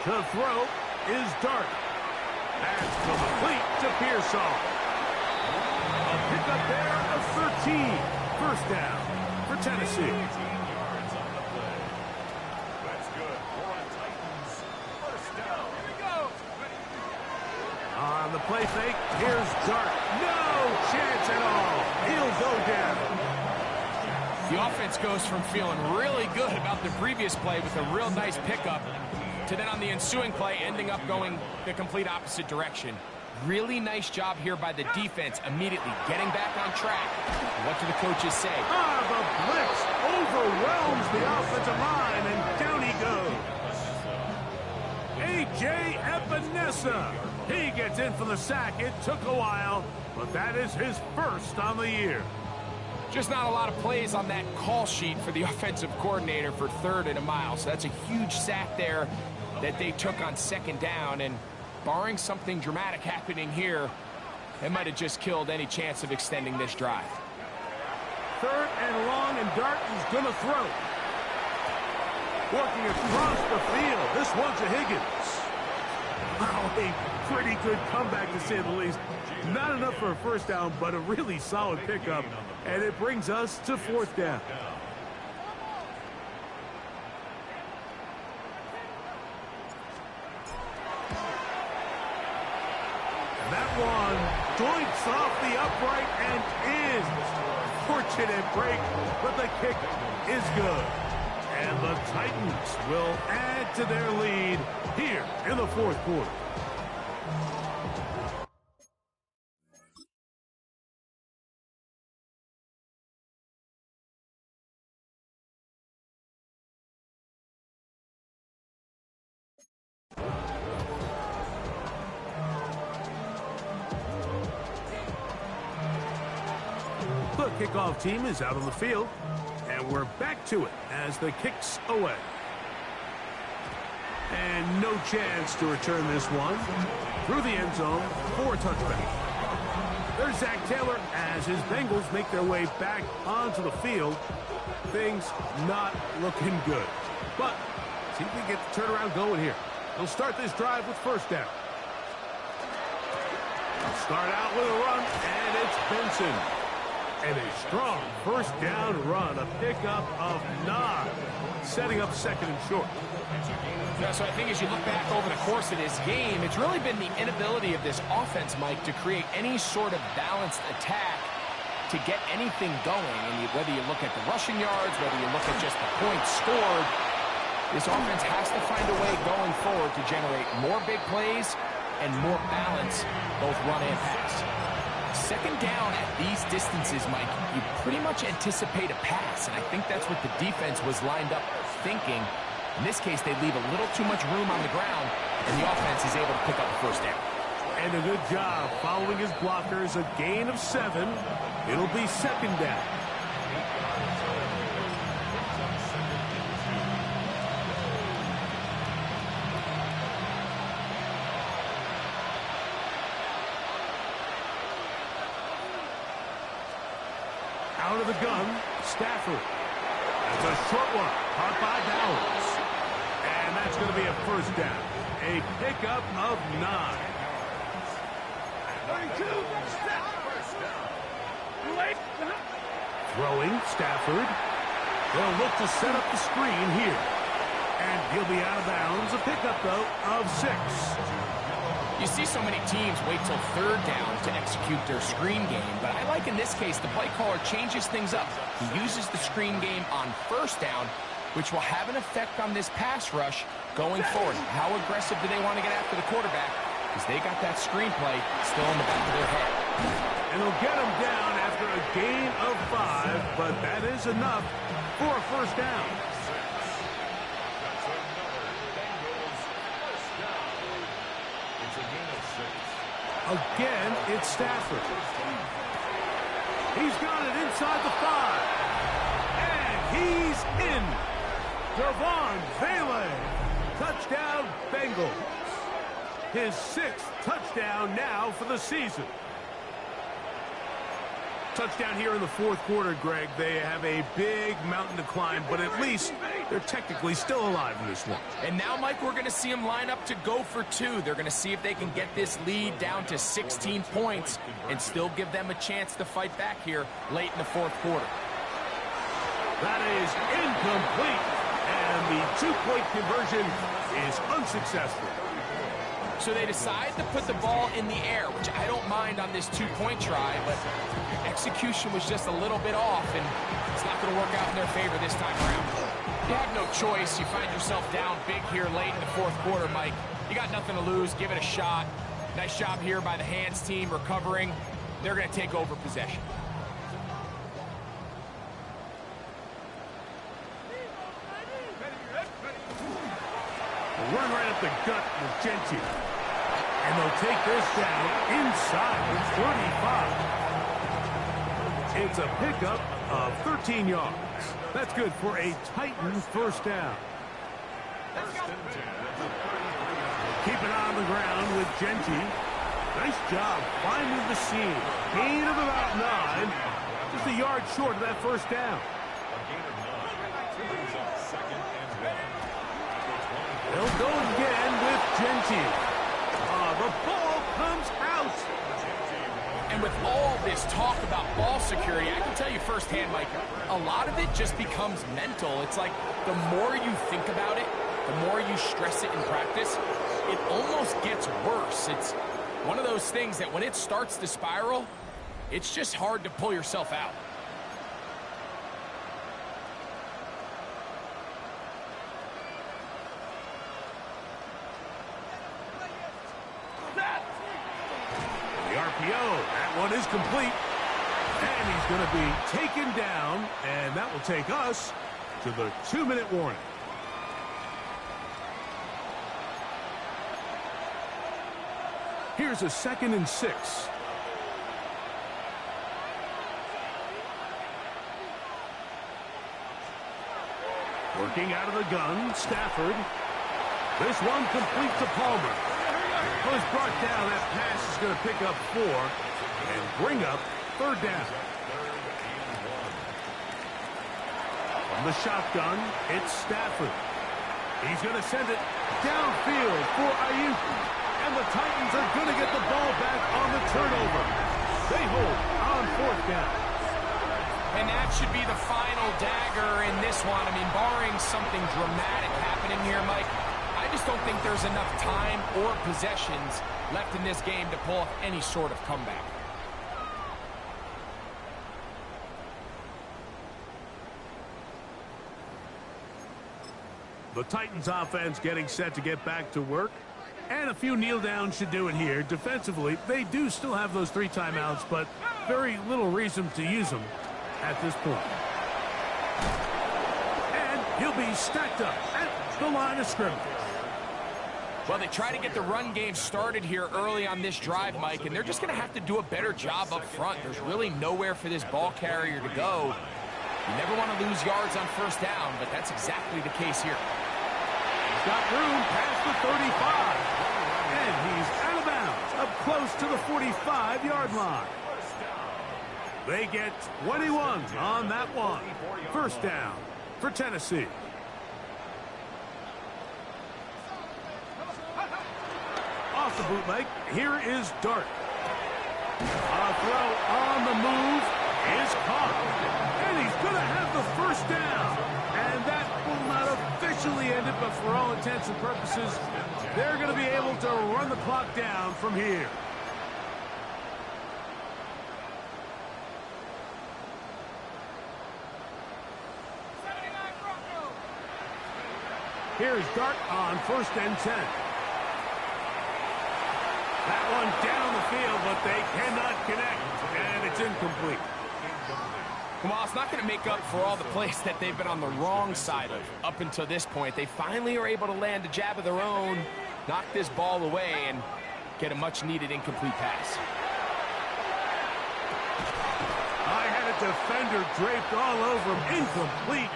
B: The throw is Dart. That's complete to Pearsall. A pickup there of 13. First down for Tennessee. On the play fake, here's Dart. No chance at all. He'll go down.
C: The offense goes from feeling really good about the previous play with a real nice pickup to then on the ensuing play ending up going the complete opposite direction. Really nice job here by the defense, immediately getting back on track. What do the coaches say?
B: The blitz overwhelms the offensive line, and down he goes. A.J. Epinesa. He gets in for the sack. It took a while, but that is his first on the year.
C: Just not a lot of plays on that call sheet for the offensive coordinator for 3rd and a mile. So that's a huge sack there that they took on 2nd down, and barring something dramatic happening here, it might have just killed any chance of extending this drive.
B: 3rd and long, and Dart is going to throw. Working across the field, this one's a Higgins. Oh, a pretty good comeback to say the least. Not enough for a first down, but a really solid pickup, and it brings us to 4th down. That one doinks off the upright and in. Fortunate break, but the kick is good. And the Titans will add to their lead here in the 4th quarter. The kickoff team is out on the field, and we're back to it as the kick's away. And no chance to return this one through the end zone for a touchback. There's Zach Taylor as his Bengals make their way back onto the field. Things not looking good. But see if we can get the turnaround going here. They'll start this drive with 1st down. Start out with a run, and it's Benson. And a strong 1st down run, a pickup of 9, setting up 2nd and short.
C: Yeah, so I think as you look back over the course of this game, it's really been the inability of this offense, Mike, to create any sort of balanced attack to get anything going. And whether you look at the rushing yards, whether you look at just the points scored, this offense has to find a way going forward to generate more big plays and more balance, both run and pass. 2nd down at these distances, Mike, you pretty much anticipate a pass, and I think that's what the defense was lined up thinking. In this case, they leave a little too much room on the ground, and the offense is able to pick up the 1st down.
B: And a good job following his blockers, a gain of 7. It'll be 2nd down. Out of the gun, Stafford. That's a short one, caught by Bowers. And that's going to be a 1st down. A pickup of 9.
D: 32,
B: Throwing, Stafford. They'll look to set up the screen here. And he'll be out of bounds. A pickup, though, of 6.
C: You see so many teams wait till 3rd down to execute their screen game, but I like in this case the play caller changes things up. He uses the screen game on 1st down, which will have an effect on this pass rush going forward. How aggressive do they want to get after the quarterback? Because they got that screen play still in the back of their head.
B: And they'll get him down after a gain of 5, but that is enough for a 1st down. Again, it's Stafford. He's got it inside the 5. And he's in. Devon Vele. Touchdown, Bengals. His 6th touchdown now for the season. Touchdown here in the 4th quarter, Greg. They have a big mountain to climb, but at least they're technically still alive in this one.
C: And now, Mike, we're going to see them line up to go for 2. They're going to see if they can get this lead down to 16 points and still give them a chance to fight back here late in the 4th quarter.
B: That is incomplete, and the 2-point conversion is unsuccessful.
C: So they decide to put the ball in the air, which I don't mind on this two-point try, but execution was just a little bit off, and it's not going to work out in their favor this time around. You have no choice. You find yourself down big here late in the fourth quarter, Mike. You got nothing to lose. Give it a shot. Nice job here by the hands team recovering. They're going to take over possession.
B: Run right up the gut with Genty. And they'll take this down inside the 35. It's a pickup of 13 yards. That's good for a Titan first down. Keep it on the ground with Genty. Nice job finding the seam. Gain of about 9. Just a yard short of that first down. They'll go again with Genty. The ball comes out.
C: And with all this talk about ball security, I can tell you firsthand, Mike, a lot of it just becomes mental. It's like the more you think about it, the more you stress it in practice, it almost gets worse. It's one of those things that when it starts to spiral, it's just hard to pull yourself out.
B: That one is complete. And he's going to be taken down. And that will take us to the 2-minute warning. Here's a 2nd and 6. Working out of the gun, Stafford. This one complete to Palmer. Was brought down. That pass is going to pick up 4 and bring up 3rd down. From the shotgun, it's Stafford. He's going to send it downfield for Ayuk. And the Titans are going to get the ball back on the turnover. They hold on 4th down.
C: And that should be the final dagger in this one. I mean, barring something dramatic happening here, Mike, I just don't think there's enough time or possessions left in this game to pull off any sort of comeback.
B: The Titans offense getting set to get back to work. And a few kneel downs should do it here. Defensively, they do still have those 3 timeouts, but very little reason to use them at this point. And he'll be stacked up at the line of scrimmage.
C: Well, they try to get the run game started here early on this drive, Mike, and they're just going to have to do a better job up front. There's really nowhere for this ball carrier to go. You never want to lose yards on 1st down, but that's exactly the case here.
B: He's got room past the 35. And he's out of bounds, up close to the 45-yard line. They get 21 on that one. 1st down for Tennessee. Off the bootleg, here is Dart. A throw on the move is caught. And he's going to have the 1st down. And that will not officially end it, but for all intents and purposes, they're going to be able to run the clock down from here. Here's Dart on 1st and 10. That one down the field, but they cannot connect, and it's incomplete.
C: Well, it's not going to make up for all the plays that they've been on the wrong side of up until this point. They finally are able to land a jab of their own, knock this ball away, and get a much-needed incomplete pass.
B: I had a defender draped all over him. Incomplete.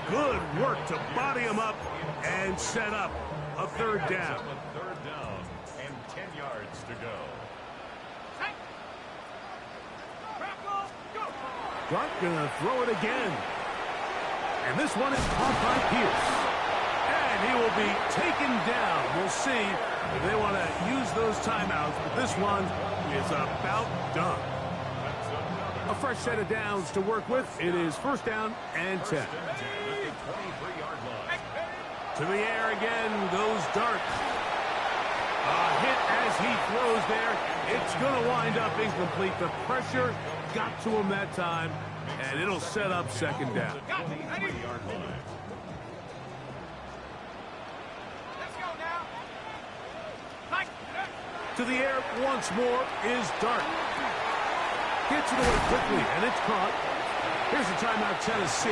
B: Good work to body him up and set up a 3rd down.
A: 3rd down and 10 yards to go.
B: Dart gonna throw it again. And this one is caught by Pierce. And he will be taken down. We'll see if they want to use those timeouts, but this one is about done. A fresh set of downs to work with. It is 1st down and 10. To the air again goes Dart. Hit as he throws there. It's going to wind up incomplete. The pressure got to him that time, and it'll set up second down.
D: Got me. Ready?
A: 3-yard line.
D: Let's go now. Like,
B: To the air once more is Dart. Gets it away quickly, and it's caught. Here's a timeout, Tennessee.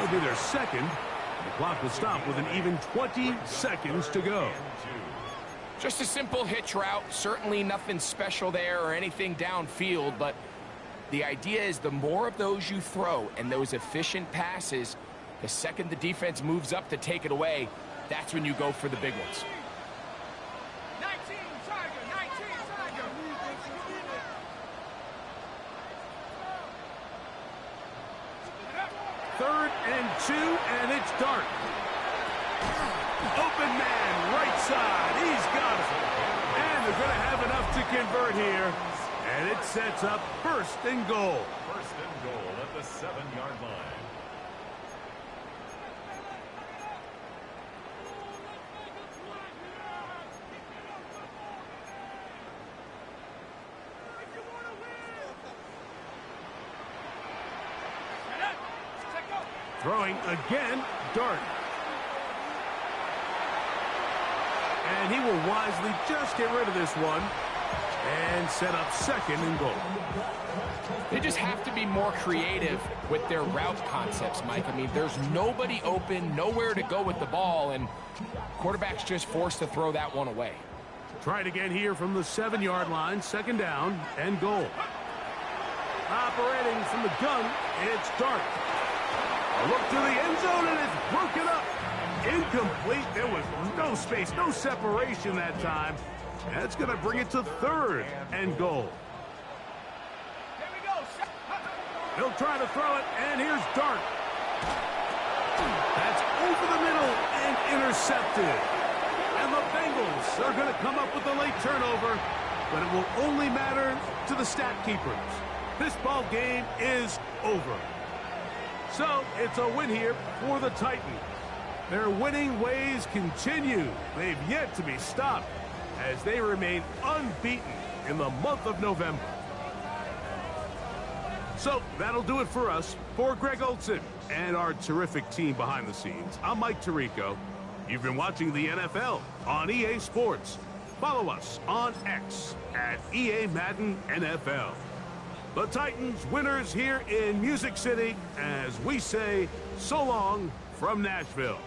B: It'll be their second. The clock will stop with an even 20 seconds to go.
C: Just a simple hitch route. Certainly nothing special there or anything downfield, but the idea is the more of those you throw and those efficient passes, the second the defense moves up to take it away, that's when you go for the big ones.
D: 19 Tiger, 19 Tiger.
B: Third and 2, and it's Dart. Open man, right side. He's got it. And they're going to have enough to convert here. And it sets up first and goal.
A: First and goal at the 7-yard line.
B: Throwing again, Dart. And he will wisely just get rid of this one and set up second and goal.
C: They just have to be more creative with their route concepts, Mike. I mean, there's nobody open, nowhere to go with the ball, and quarterback's just forced to throw that one away.
B: Try it again here from the 7-yard line, second down and goal. Operating from the gun, it's Dart. A look to the end zone, and it's broken up. Incomplete. There was no space, no separation that time. That's going to bring it to third and goal.
D: Here we go.
B: He'll try to throw it, and here's Dart. That's over the middle and intercepted. And the Bengals are going to come up with a late turnover, but it will only matter to the stat keepers. This ball game is over. So it's a win here for the Titans. Their winning ways continue. They've yet to be stopped as they remain unbeaten in the month of November. So that'll do it for us. For Greg Olson and our terrific team behind the scenes, I'm Mike Tirico. You've been watching the NFL on EA Sports. Follow us on X at EA Madden NFL. The Titans winners here in Music City as we say so long from Nashville.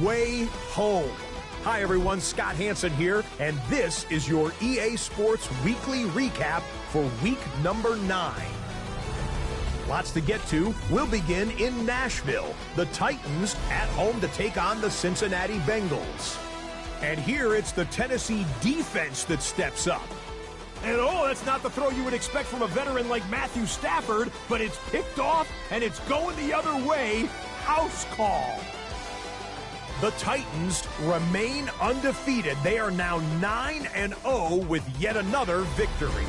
E: way home. Hi everyone, Scott Hansen here, and this is your EA Sports Weekly Recap for week number 9. Lots to get to. We'll begin in Nashville. The Titans at home to take on the Cincinnati Bengals. And here it's the Tennessee defense that steps up. And oh, that's not the throw you would expect from a veteran like Matthew Stafford, but it's picked off and it's going the other way. House call. The Titans remain undefeated. They are now 9-0 with yet another victory.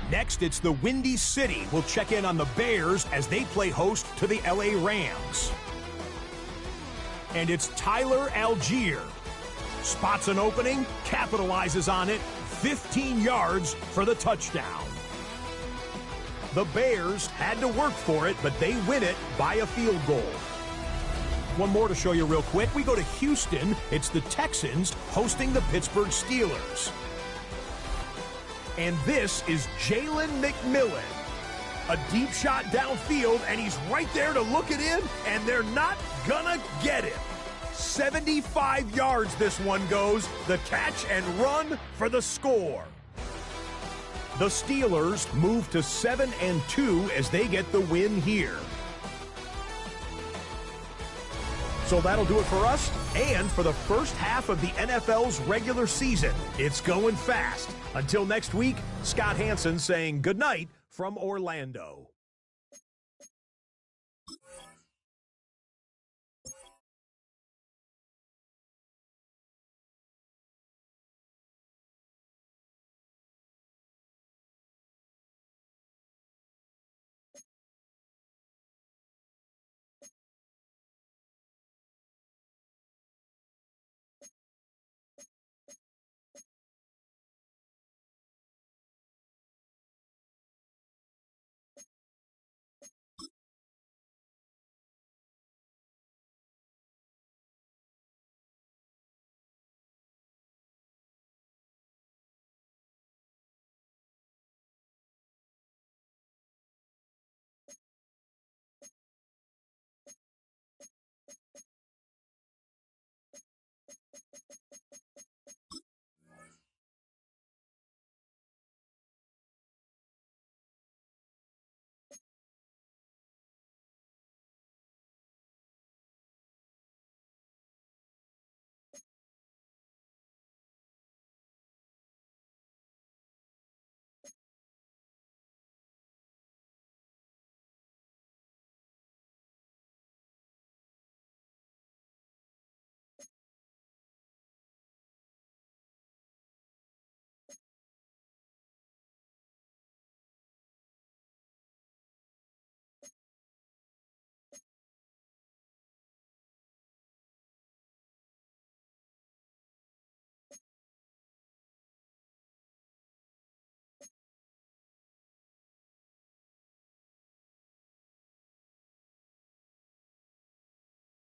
E: Next, it's the Windy City. We'll check in on the Bears as they play host to the LA Rams. And it's Tyler Algier. Spots an opening, capitalizes on it, 15 yards for the touchdown. The Bears had to work for it, but they win it by a field goal. One more to show you real quick. We go to Houston. It's the Texans hosting the Pittsburgh Steelers. And this is Jalen McMillan. A deep shot downfield, and he's right there to look it in, and they're not gonna get it. 75 yards this one goes. The catch and run for the score. The Steelers move to 7-2 as they get the win here. So that'll do it for us and for the first half of the NFL's regular season. It's going fast. Until next week, Scott Hansen saying goodnight from Orlando.